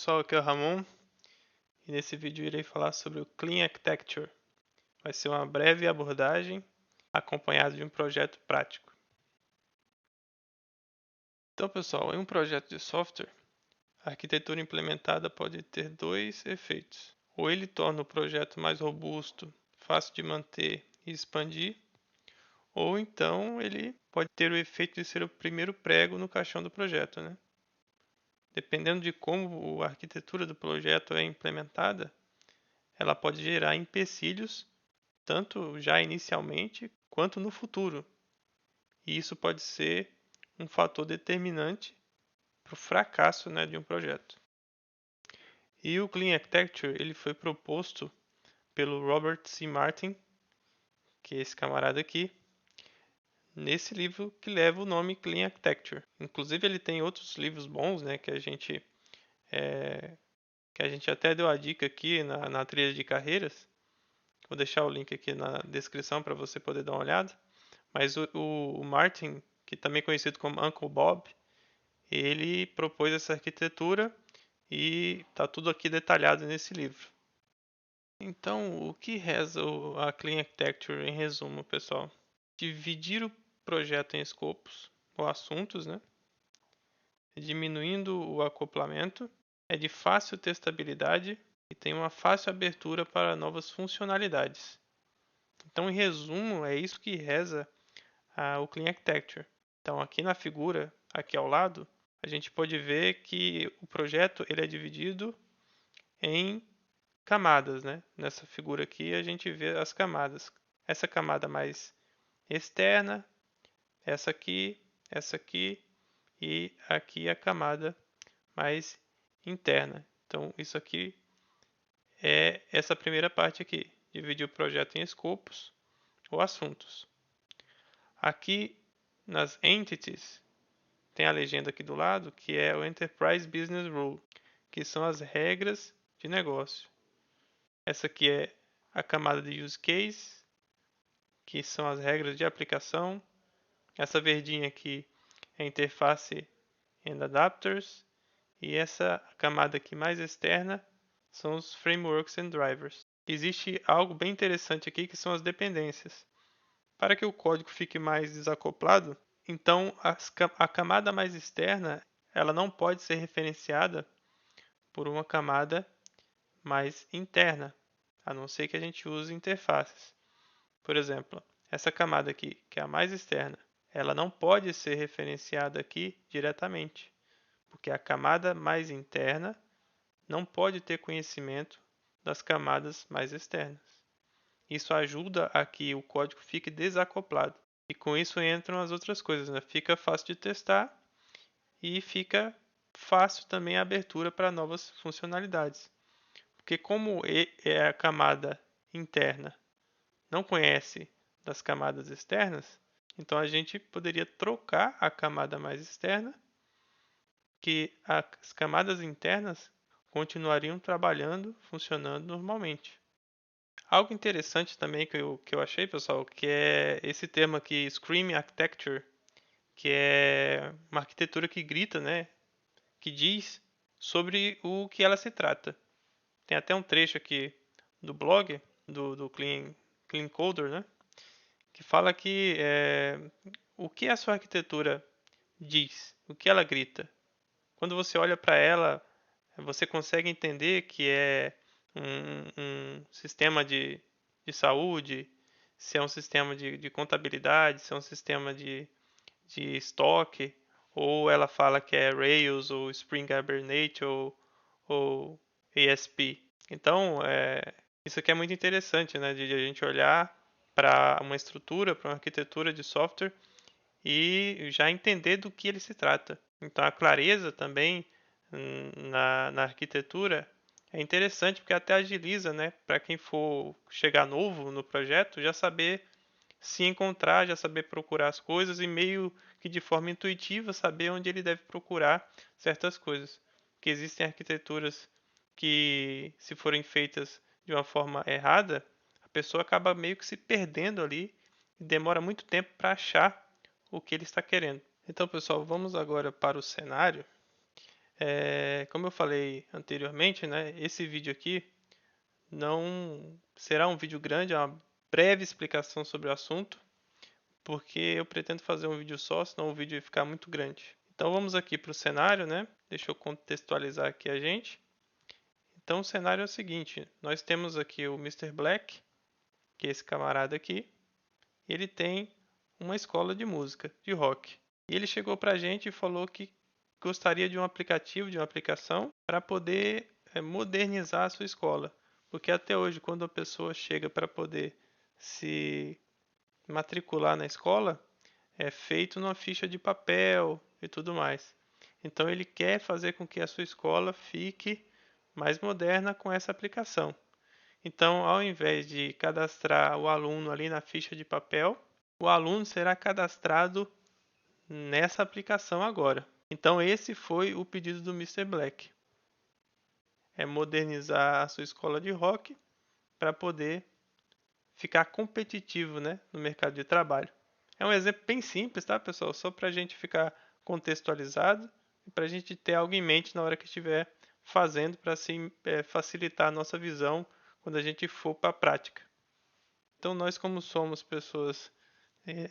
pessoal, aqui é o Ramon e nesse vídeo irei falar sobre o Clean Architecture. Vai ser uma breve abordagem acompanhada de um projeto prático. Então, pessoal, em um projeto de software, a arquitetura implementada pode ter dois efeitos. Ou ele torna o projeto mais robusto, fácil de manter e expandir, ou então ele pode ter o efeito de ser o primeiro prego no caixão do projeto, né? Dependendo de como a arquitetura do projeto é implementada, ela pode gerar empecilhos tanto já inicialmente quanto no futuro. E isso pode ser um fator determinante para o fracasso, né, de um projeto. E o Clean Architecture ele foi proposto pelo Robert C. Martin, que é esse camarada aqui, nesse livro que leva o nome Clean Architecture. Inclusive ele tem outros livros bons, né, que a gente até deu a dica aqui na trilha de carreiras. Vou deixar o link aqui na descrição para você poder dar uma olhada. Mas o Martin, que também é conhecido como Uncle Bob, ele propôs essa arquitetura e está tudo aqui detalhado nesse livro. Então, o que reza a Clean Architecture em resumo, pessoal? Dividir o projeto em escopos ou assuntos, né? Diminuindo o acoplamento, é de fácil testabilidade e tem uma fácil abertura para novas funcionalidades. Então, em resumo, é isso que reza o Clean Architecture. Então, aqui na figura, aqui ao lado, a gente pode ver que o projeto ele é dividido em camadas, né? Nessa figura aqui a gente vê as camadas. Essa camada mais externa, essa aqui e aqui a camada mais interna. Então, isso aqui é essa primeira parte aqui, dividir o projeto em escopos ou assuntos. Aqui nas entities tem a legenda aqui do lado, que é o Enterprise Business Rule, que são as regras de negócio. Essa aqui é a camada de Use Case, que são as regras de aplicação. Essa verdinha aqui é a interface and adapters. E essa camada aqui mais externa são os frameworks and drivers. Existe algo bem interessante aqui que são as dependências. Para que o código fique mais desacoplado, então a camada mais externa ela não pode ser referenciada por uma camada mais interna, a não ser que a gente use interfaces. Por exemplo, essa camada aqui, que é a mais externa, ela não pode ser referenciada aqui diretamente, porque a camada mais interna não pode ter conhecimento das camadas mais externas. Isso ajuda a que o código fique desacoplado. E com isso entram as outras coisas, né? Fica fácil de testar e fica fácil também a abertura para novas funcionalidades. Porque como é a camada interna não conhece das camadas externas, então a gente poderia trocar a camada mais externa, que as camadas internas continuariam trabalhando, funcionando normalmente. Algo interessante também que eu achei, pessoal, que é esse termo aqui, Scream Architecture, que é uma arquitetura que grita, né? Que diz sobre o que ela se trata. Tem até um trecho aqui do blog do Clean Coder, né? Que fala que o que a sua arquitetura diz, o que ela grita. Quando você olha para ela, você consegue entender que é um sistema de saúde, se é um sistema de contabilidade, se é um sistema de estoque, ou ela fala que é Rails, ou Spring Hibernate, ou ASP. Então, isso aqui é muito interessante, né, de a gente olhar para uma estrutura, para uma arquitetura de software e já entender do que ele se trata. Então, a clareza também na arquitetura é interessante porque até agiliza, né, para quem for chegar novo no projeto, já saber se encontrar, já saber procurar as coisas e meio que de forma intuitiva saber onde ele deve procurar certas coisas. Porque existem arquiteturas que, se forem feitas de uma forma errada, a pessoa acaba meio que se perdendo ali e demora muito tempo para achar o que ele está querendo. Então, pessoal, vamos agora para o cenário. Como eu falei anteriormente, né, esse vídeo aqui não será um vídeo grande, é uma breve explicação sobre o assunto, porque eu pretendo fazer um vídeo só, senão o vídeo vai ficar muito grande. Então vamos aqui para o cenário, né? Deixa eu contextualizar aqui a gente. Então o cenário é o seguinte, nós temos aqui o Mr. Black, que é esse camarada aqui. Ele tem uma escola de música, de rock. E ele chegou para a gente e falou que gostaria de um aplicativo, de uma aplicação, para poder modernizar a sua escola. Porque até hoje, quando a pessoa chega para poder se matricular na escola, é feito numa ficha de papel e tudo mais. Então ele quer fazer com que a sua escola fique mais moderna com essa aplicação. Então, ao invés de cadastrar o aluno ali na ficha de papel, o aluno será cadastrado nessa aplicação agora. Então, esse foi o pedido do Mr. Black. É modernizar a sua escola de rock para poder ficar competitivo, né, no mercado de trabalho. É um exemplo bem simples, tá, pessoal? Só para a gente ficar contextualizado e para a gente ter algo em mente na hora que estiver fazendo para assim, facilitar a nossa visão quando a gente for para a prática. Então, nós, como somos pessoas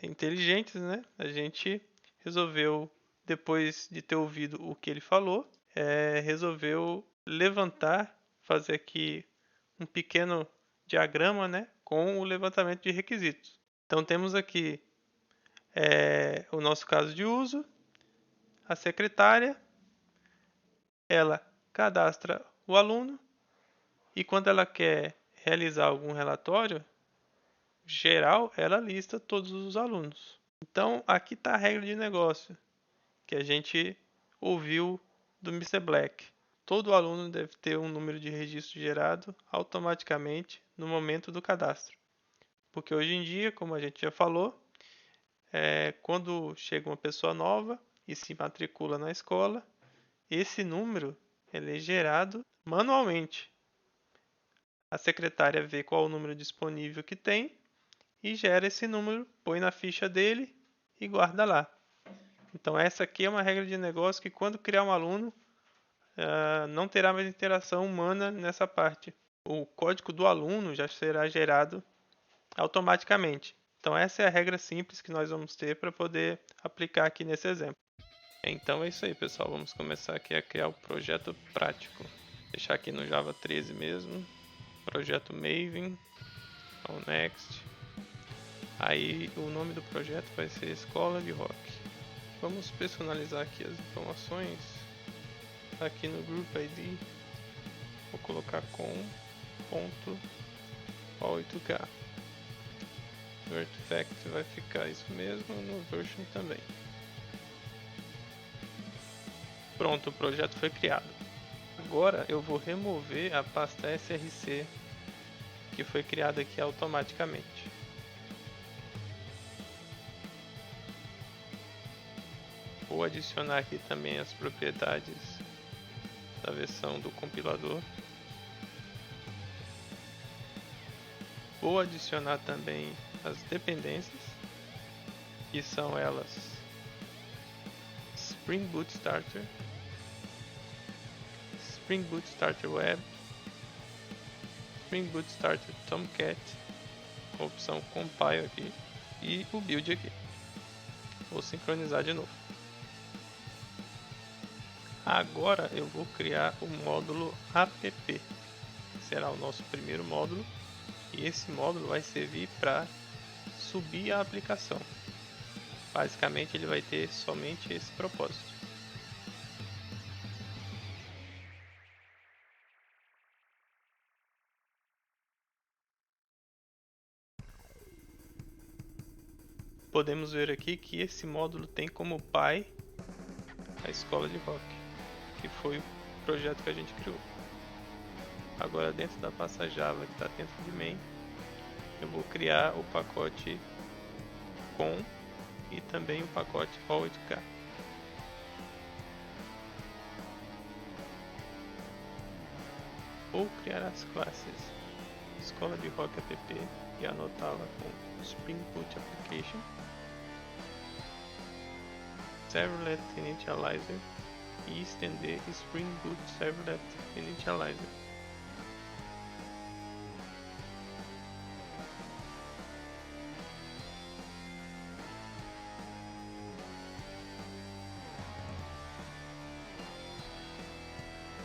inteligentes, né, a gente resolveu, depois de ter ouvido o que ele falou, resolveu levantar, fazer aqui um pequeno diagrama, né, com o levantamento de requisitos. Então temos aqui o nosso caso de uso, a secretária, ela cadastra o aluno e quando ela quer realizar algum relatório geral, ela lista todos os alunos. Então aqui está a regra de negócio que a gente ouviu do Mr. Black. Todo aluno deve ter um número de registro gerado automaticamente no momento do cadastro. Porque hoje em dia, como a gente já falou, quando chega uma pessoa nova e se matricula na escola, esse número ele é gerado manualmente. A secretária vê qual o número disponível que tem e gera esse número, põe na ficha dele e guarda lá. Então essa aqui é uma regra de negócio que quando criar um aluno, não terá mais interação humana nessa parte. O código do aluno já será gerado automaticamente. Então essa é a regra simples que nós vamos ter para poder aplicar aqui nesse exemplo. Então é isso aí, pessoal. Vamos começar aqui a criar o projeto prático. Vou deixar aqui no Java 13 mesmo. Projeto Maven. Então, Next. Aí o nome do projeto vai ser Escola de Rock. Vamos personalizar aqui as informações. Aqui no Group ID. Vou colocar com ponto .8k. No artifact vai ficar isso mesmo, no version também. Pronto, o projeto foi criado. Agora eu vou remover a pasta src que foi criada aqui automaticamente. Vou adicionar aqui também as propriedades da versão do compilador. Vou adicionar também as dependências, que são elas Spring Boot Starter, Spring Boot Starter Web, Spring Boot Starter Tomcat, a opção Compile aqui e o Build aqui. Vou sincronizar de novo. Agora eu vou criar o módulo app, que será o nosso primeiro módulo, e esse módulo vai servir para subir a aplicação. Basicamente ele vai ter somente esse propósito. Podemos ver aqui que esse módulo tem como pai a escola de rock, que foi o projeto que a gente criou. Agora dentro da pasta Java que está dentro de main, eu vou criar o pacote com e também o pacote O8K. Vou criar as classes Escola de Rock App e anotá-la com Spring Boot Application, Servlet Initializer e estender Spring Boot Servlet Initializer.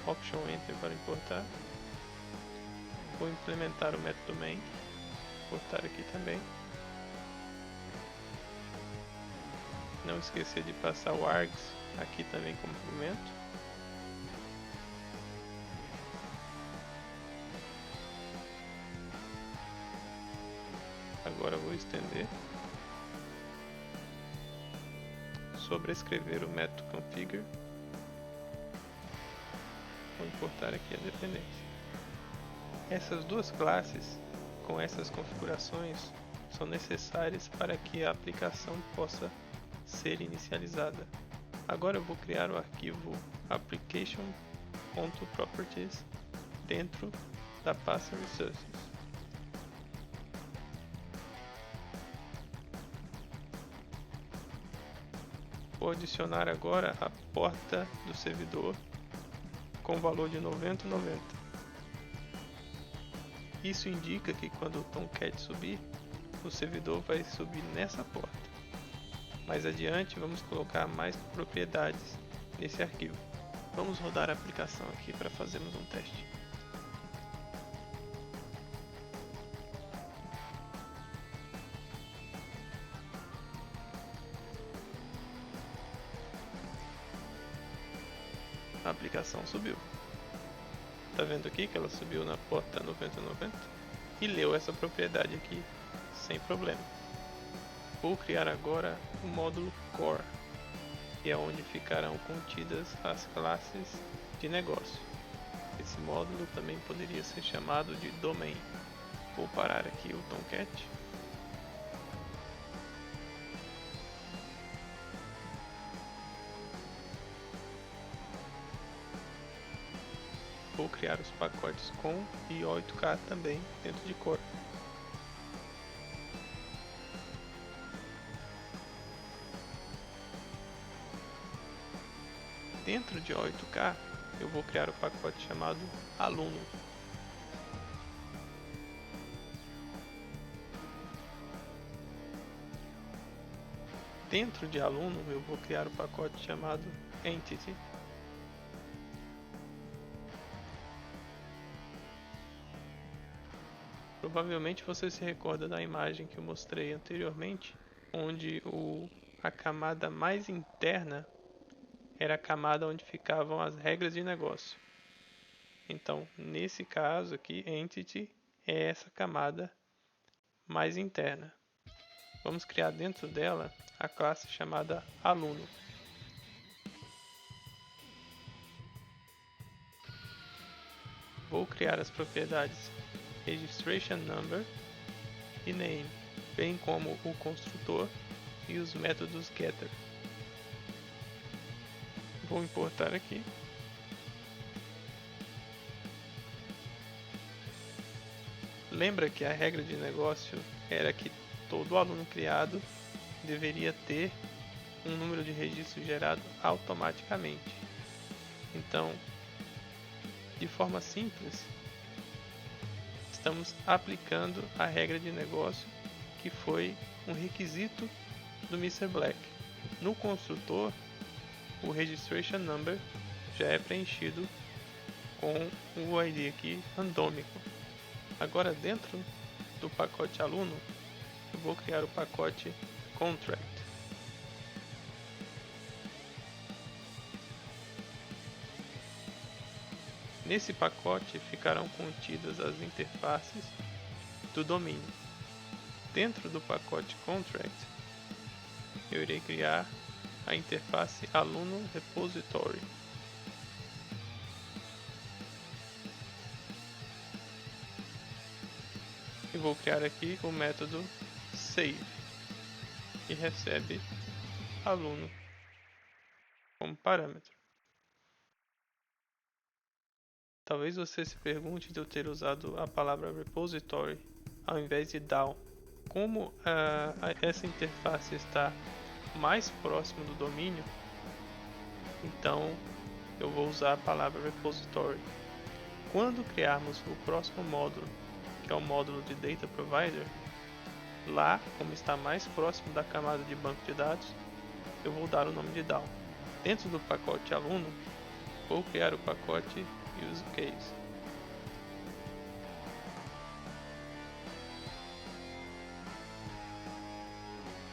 Option Enter para importar. Vou implementar o método main, importar aqui também. Não esquecer de passar o args aqui também como argumento. Agora vou estender. Sobrescrever o método configure. Vou importar aqui a dependência. Essas duas classes, com essas configurações, são necessárias para que a aplicação possa ser inicializada. Agora eu vou criar o arquivo application.properties dentro da pasta resources. Vou adicionar agora a porta do servidor com o valor de 9090. Isso indica que quando o Tomcat subir, o servidor vai subir nessa porta. Mais adiante, vamos colocar mais propriedades nesse arquivo. Vamos rodar a aplicação aqui para fazermos um teste. A aplicação subiu. Tá vendo aqui que ela subiu na porta 9090 e leu essa propriedade aqui sem problema. Vou criar agora o módulo Core, que é onde ficarão contidas as classes de negócio. Esse módulo também poderia ser chamado de domain. Vou parar aqui o Tomcat. Vou criar os pacotes com e 8K também dentro de Core. Dentro de 8K eu vou criar o pacote chamado aluno. Dentro de aluno eu vou criar o pacote chamado entity. Provavelmente você se recorda da imagem que eu mostrei anteriormente, onde a camada mais interna era a camada onde ficavam as regras de negócio. Então, nesse caso aqui, Entity é essa camada mais interna. Vamos criar dentro dela a classe chamada Aluno. Vou criar as propriedades Registration Number e Name, bem como o construtor e os métodos Getter. Vou importar aqui. Lembra que a regra de negócio era que todo aluno criado deveria ter um número de registro gerado automaticamente. Então, de forma simples, estamos aplicando a regra de negócio que foi um requisito do Mr. Black. No construtor, o Registration Number já é preenchido com o ID aqui randômico. Agora, dentro do pacote aluno, eu vou criar o pacote Contract. Nesse pacote ficarão contidas as interfaces do domínio. Dentro do pacote Contract, eu irei criar a interface Aluno Repository. E vou criar aqui o método Save, que recebe aluno como parâmetro. Talvez você se pergunte de eu ter usado a palavra repository ao invés de DAO. Como essa interface está mais próximo do domínio, então eu vou usar a palavra repository. Quando criarmos o próximo módulo, que é o módulo de Data Provider, lá, como está mais próximo da camada de banco de dados, eu vou dar o nome de DAO. Dentro do pacote aluno, vou criar o pacote Use Case.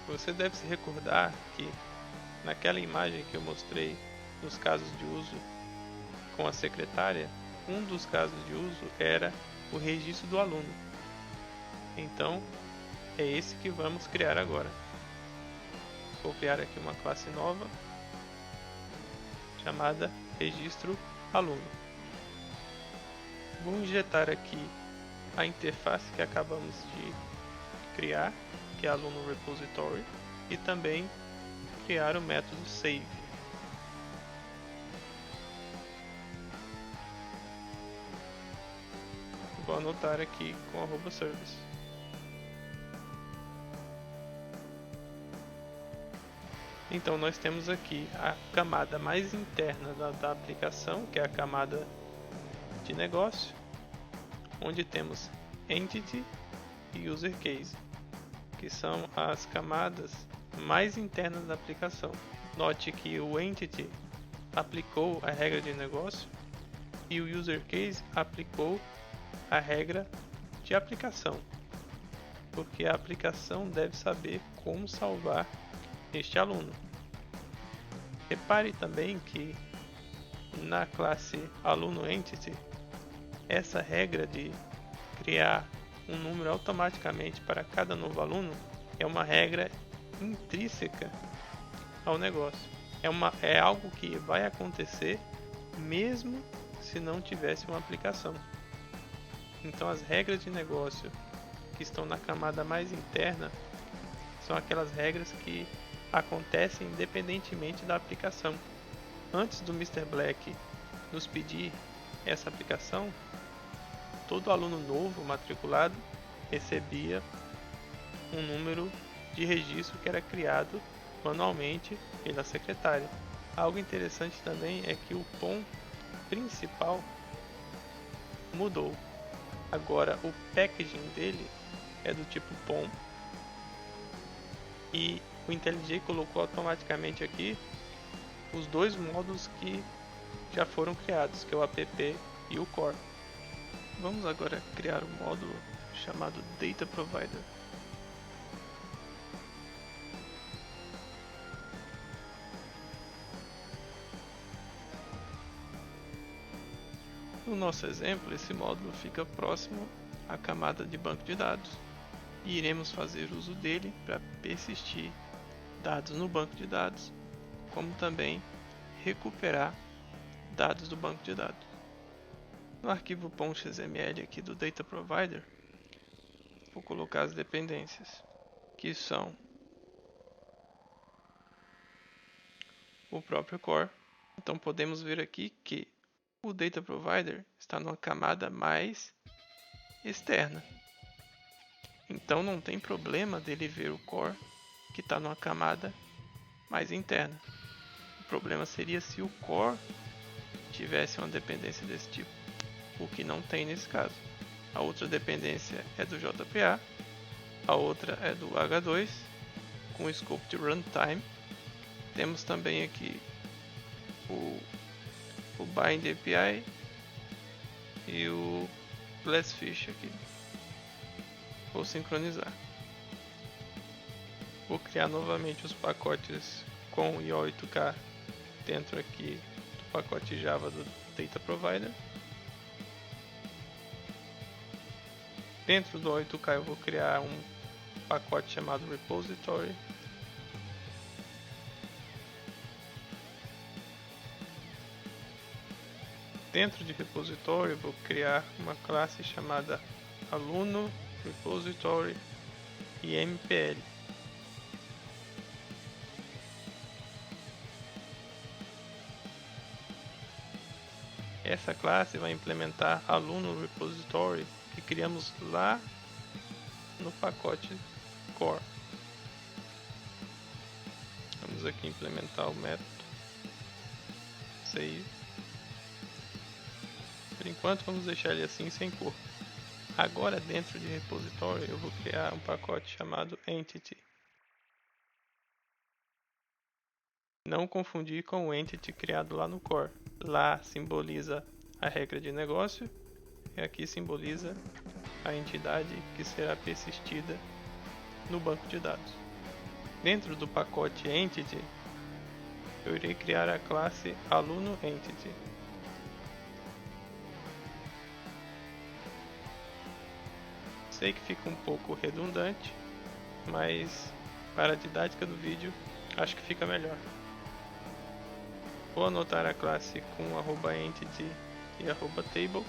Você deve se recordar que naquela imagem que eu mostrei dos casos de uso com a secretária, um dos casos de uso era o registro do aluno. Então, é esse que vamos criar agora. Vou criar aqui uma classe nova chamada registro aluno. Vou injetar aqui a interface que acabamos de criar, que é aluno repository, e também criar o método save. Vou anotar aqui com @service. Então nós temos aqui a camada mais interna da aplicação, que é a camada de negócio, onde temos Entity e User Case, que são as camadas mais internas da aplicação. Note que o Entity aplicou a regra de negócio e o User Case aplicou a regra de aplicação, porque a aplicação deve saber como salvar este aluno. Repare também que na classe aluno entity, essa regra de criar um número automaticamente para cada novo aluno é uma regra intrínseca ao negócio. É algo que vai acontecer mesmo se não tivesse uma aplicação. Então as regras de negócio que estão na camada mais interna são aquelas regras que acontecem independentemente da aplicação. Antes do Mr. Black nos pedir essa aplicação, todo aluno novo matriculado recebia um número de registro que era criado manualmente pela secretária. Algo interessante também é que o POM principal mudou. Agora o packaging dele é do tipo POM e o IntelliJ colocou automaticamente aqui os dois módulos que já foram criados, que é o app e o core. Vamos agora criar um módulo chamado Data Provider. No nosso exemplo, esse módulo fica próximo à camada de banco de dados e iremos fazer uso dele para persistir dados no banco de dados, como também recuperar dados do banco de dados. No arquivo .xml aqui do Data Provider, vou colocar as dependências, que são o próprio core. Então podemos ver aqui que o Data Provider está numa camada mais externa. Então não tem problema dele ver o core que está numa camada mais interna. O problema seria se o core tivesse uma dependência desse tipo, o que não tem nesse caso. A outra dependência é do JPA, a outra é do H2, com o scope de runtime. Temos também aqui o bind API e o Glassfish aqui. Vou sincronizar. Vou criar novamente os pacotes com IO8K dentro aqui do pacote Java do Data Provider. Dentro do IO8K eu vou criar um pacote chamado Repository. Dentro de Repository eu vou criar uma classe chamada Aluno Repository e MPL. Essa classe vai implementar Aluno Repository que criamos lá no pacote core. Vamos aqui implementar o método save. Por enquanto vamos deixar ele assim sem cor. Agora dentro de repositório eu vou criar um pacote chamado Entity. Não confundir com o Entity criado lá no core. Lá simboliza a regra de negócio e aqui simboliza a entidade que será persistida no banco de dados. Dentro do pacote Entity, eu irei criar a classe Aluno Entity. Sei que fica um pouco redundante, mas para a didática do vídeo, acho que fica melhor. Vou anotar a classe com @entity e @table.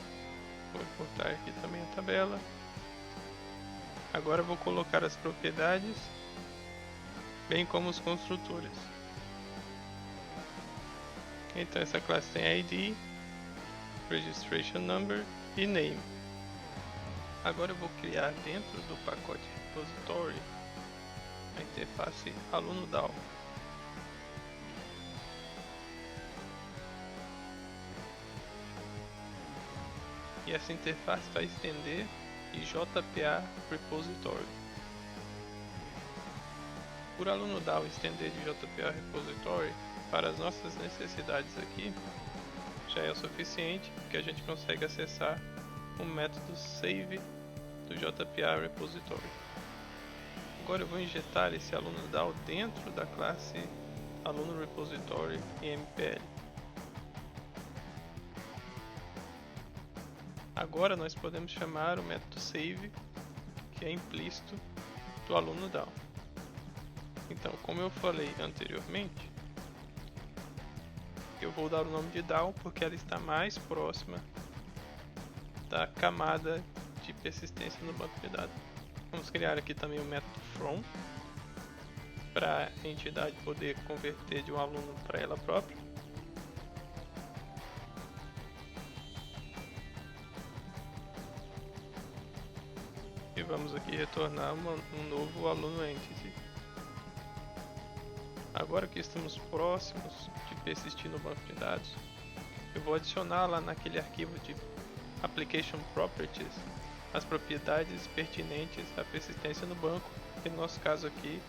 Vou importar aqui também a tabela. Agora vou colocar as propriedades, bem como os construtores. Então essa classe tem ID, Registration Number e Name. Agora eu vou criar dentro do pacote Repository a interface AlunoDAO. E essa interface vai estender de JPA Repository. Por AlunoDAO estender de JPA Repository, para as nossas necessidades aqui, já é o suficiente, que a gente consegue acessar o método save do JPA Repository. Agora eu vou injetar esse AlunoDAO dentro da classe Aluno Repository em MPL. Agora nós podemos chamar o método save, que é implícito do AlunoDAO. Então, como eu falei anteriormente, eu vou dar o nome de DAO porque ela está mais próxima da camada de persistência no banco de dados. Vamos criar aqui também o método from, para a entidade poder converter de um aluno para ela própria. E vamos aqui retornar um novo aluno entity. Agora que estamos próximos de persistir no banco de dados, eu vou adicionar lá naquele arquivo de Application Properties as propriedades pertinentes à persistência no banco, que no nosso caso aqui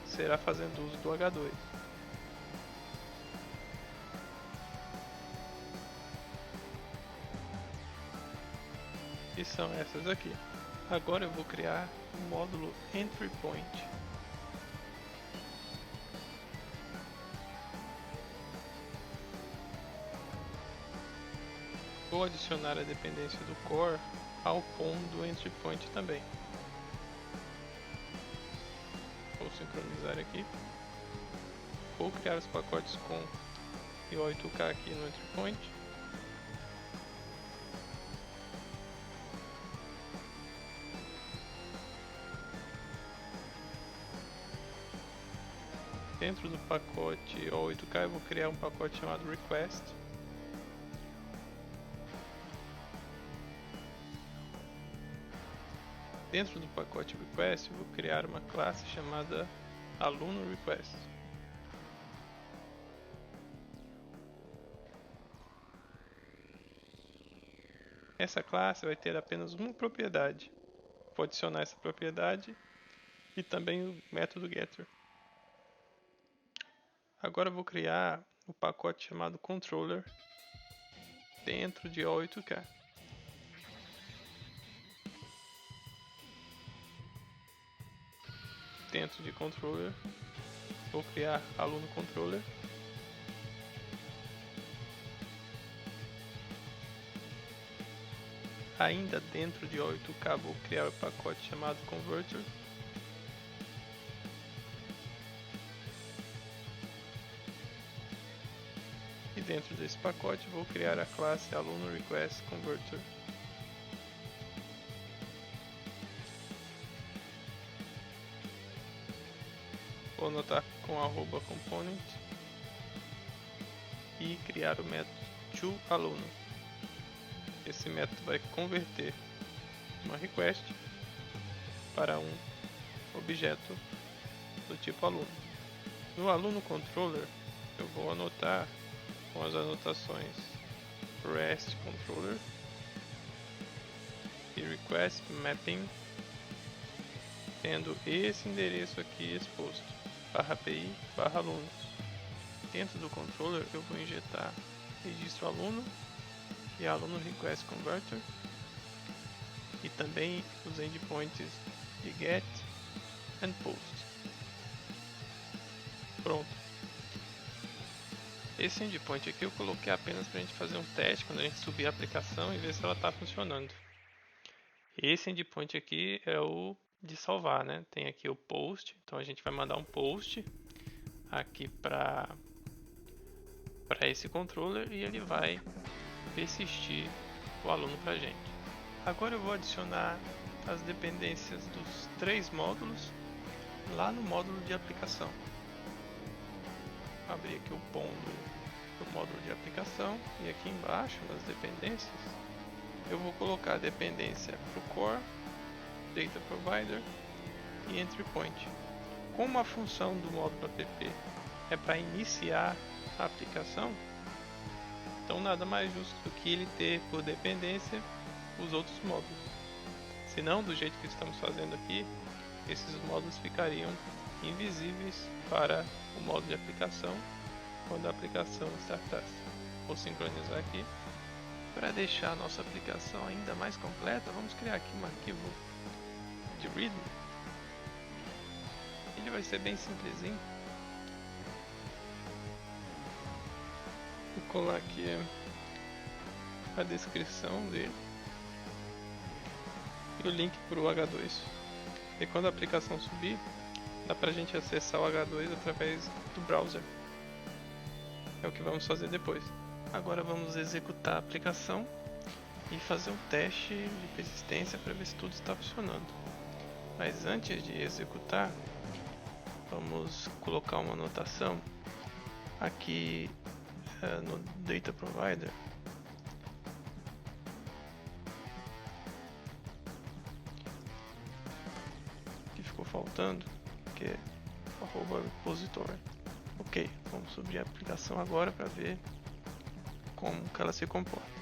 será fazendo uso do H2. E são essas aqui. Agora eu vou criar o módulo Entry Point. Vou adicionar a dependência do core ao POM do Entry Point também. Vou sincronizar aqui. Vou criar os pacotes com I8K aqui no Entry Point. Dentro do pacote O8K eu vou criar um pacote chamado Request. Dentro do pacote Request eu vou criar uma classe chamada Aluno Request. Essa classe vai ter apenas uma propriedade. Vou adicionar essa propriedade e também o método Getter. Agora eu vou criar o pacote chamado Controller dentro de O8K. Dentro de Controller, vou criar Aluno Controller. Ainda dentro de O8K vou criar o pacote chamado Converter. E dentro desse pacote vou criar a classe Aluno Request Converter. Vou anotar com @component e criar o método toAluno. Esse método vai converter uma request para um objeto do tipo aluno. No aluno controller eu vou anotar com as anotações REST controller aqui request mapping, tendo esse endereço aqui exposto, /api/alunos. Dentro do controller eu vou injetar registro aluno e aluno request converter e também os endpoints de get and post. Pronto. Esse endpoint aqui eu coloquei apenas para a gente fazer um teste quando a gente subir a aplicação e ver se ela está funcionando. Esse endpoint aqui é o de salvar, né? Tem aqui o post, então a gente vai mandar um post aqui para esse controller e ele vai persistir o aluno para a gente. Agora eu vou adicionar as dependências dos 3 módulos lá no módulo de aplicação. Vou abrir aqui o POM do módulo de aplicação e aqui embaixo nas dependências eu vou colocar a dependência para o Core, Data Provider e Entry Point. Como a função do módulo app é para iniciar a aplicação, então nada mais justo do que ele ter por dependência os outros módulos. Senão, do jeito que estamos fazendo aqui, esses módulos ficariam invisíveis para o módulo de aplicação quando a aplicação startasse. Vou sincronizar aqui. Para deixar a nossa aplicação ainda mais completa, vamos criar aqui um arquivo de README. Ele vai ser bem simplesinho. Vou colar aqui a descrição dele e o link para o H2. E quando a aplicação subir, dá para a gente acessar o H2 através do browser. É o que vamos fazer depois. Agora vamos executar a aplicação e fazer um teste de persistência para ver se tudo está funcionando. Mas antes de executar, vamos colocar uma anotação aqui no Data Provider. Que ficou faltando, que é @repository. Ok, vamos subir a aplicação agora para ver como que ela se comporta.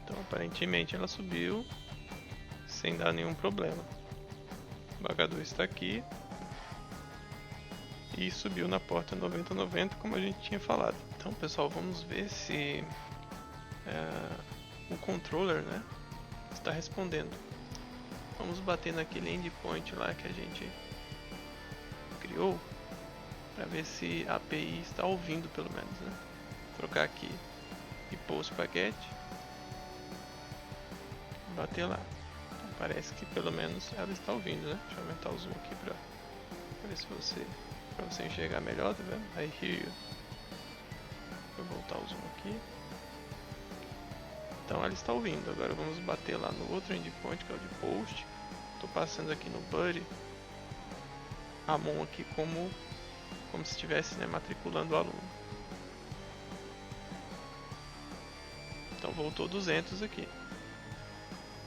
Então aparentemente ela subiu sem dar nenhum problema. O H2 está aqui e subiu na porta 9090 como a gente tinha falado. Então pessoal, vamos ver se o controller, né, está respondendo. Vamos bater naquele endpoint lá que a gente criou para ver se a API está ouvindo pelo menos, né? Vou trocar aqui e post para get, bater lá. Então, parece que pelo menos ela está ouvindo, né? Deixa eu aumentar o zoom aqui para ver se para você enxergar melhor, tá vendo? I hear you. Vou voltar o zoom aqui. Então ela está ouvindo. Agora vamos bater lá no outro endpoint que é o de post. Estou passando aqui no buddy a mão aqui como se estivesse, né, matriculando o aluno. Então voltou 200 aqui.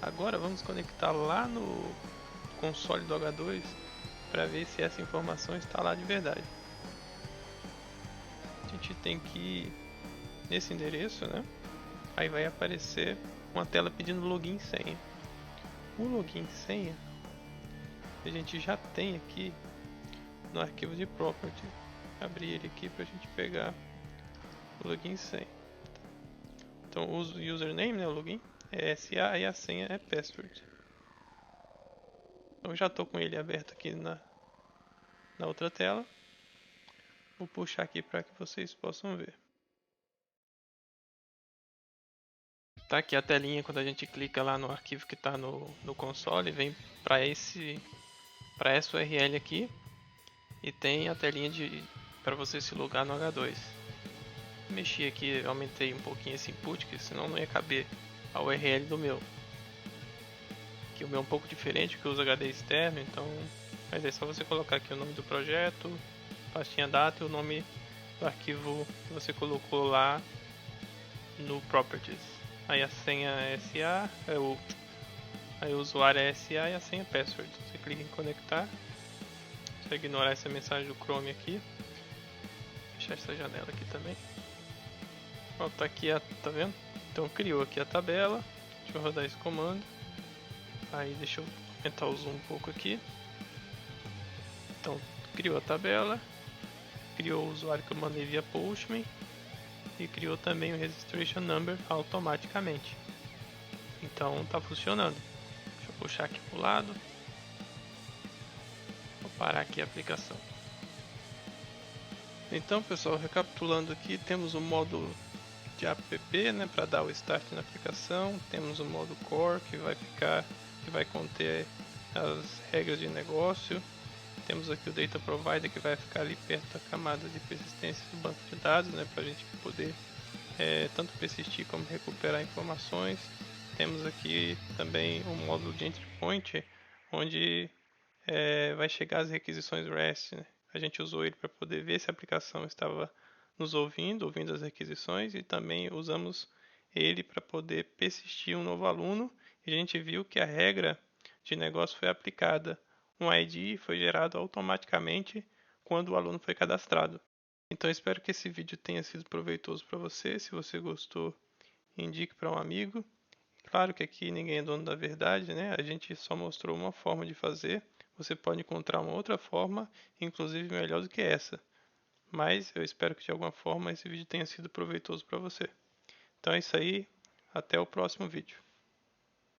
Agora vamos conectar lá no console do H2 para ver se essa informação está lá de verdade. A gente tem que ir nesse endereço, né? Aí vai aparecer uma tela pedindo login e senha. O login e senha a gente já tem aqui no arquivo de property. Abrir ele aqui para a gente pegar o login e senha. Então o username, né, o login é SA e a senha é password. Então já estou com ele aberto aqui na outra tela. Vou puxar aqui para que vocês possam ver. Tá aqui a telinha quando a gente clica lá no arquivo que está no console, vem para essa URL aqui e tem a telinha para você se logar no H2. Mexi aqui, aumentei um pouquinho esse input, que senão não ia caber a URL do meu. Que o meu é um pouco diferente, que eu uso HD externo, então, mas é só você colocar aqui o nome do projeto, pastinha data e o nome do arquivo que você colocou lá no properties. Aí a senha é SA, aí o usuário é SA e a senha é password. Você clica em conectar. Você vai ignorar essa mensagem do Chrome aqui. fechar essa janela aqui também. Ó, tá aqui, tá vendo? Então criou aqui a tabela. Deixa eu rodar esse comando. Aí deixa eu aumentar o zoom um pouco aqui. Então criou a tabela, criou o usuário que eu mandei via Postman e criou também o registration number automaticamente. Então tá funcionando. Deixa eu puxar aqui pro lado. Vou parar aqui a aplicação. Então, pessoal, recapitulando aqui, temos o módulo de app, né, para dar o start na aplicação. Temos o modo core que vai conter as regras de negócio. Temos aqui o data provider que vai ficar ali perto da camada de persistência do banco de dados, né, para a gente poder tanto persistir como recuperar informações. Temos aqui também o módulo de entry point, onde vai chegar as requisições REST, né? A gente usou ele para poder ver se a aplicação estava nos ouvindo as requisições, e também usamos ele para poder persistir um novo aluno, e a gente viu que a regra de negócio foi aplicada. Um ID foi gerado automaticamente quando o aluno foi cadastrado. Então espero que esse vídeo tenha sido proveitoso para você. Se você gostou, indique para um amigo. Claro que aqui ninguém é dono da verdade, né? A gente só mostrou uma forma de fazer. Você pode encontrar uma outra forma, inclusive melhor do que essa. Mas eu espero que de alguma forma esse vídeo tenha sido proveitoso para você. Então é isso aí, até o próximo vídeo.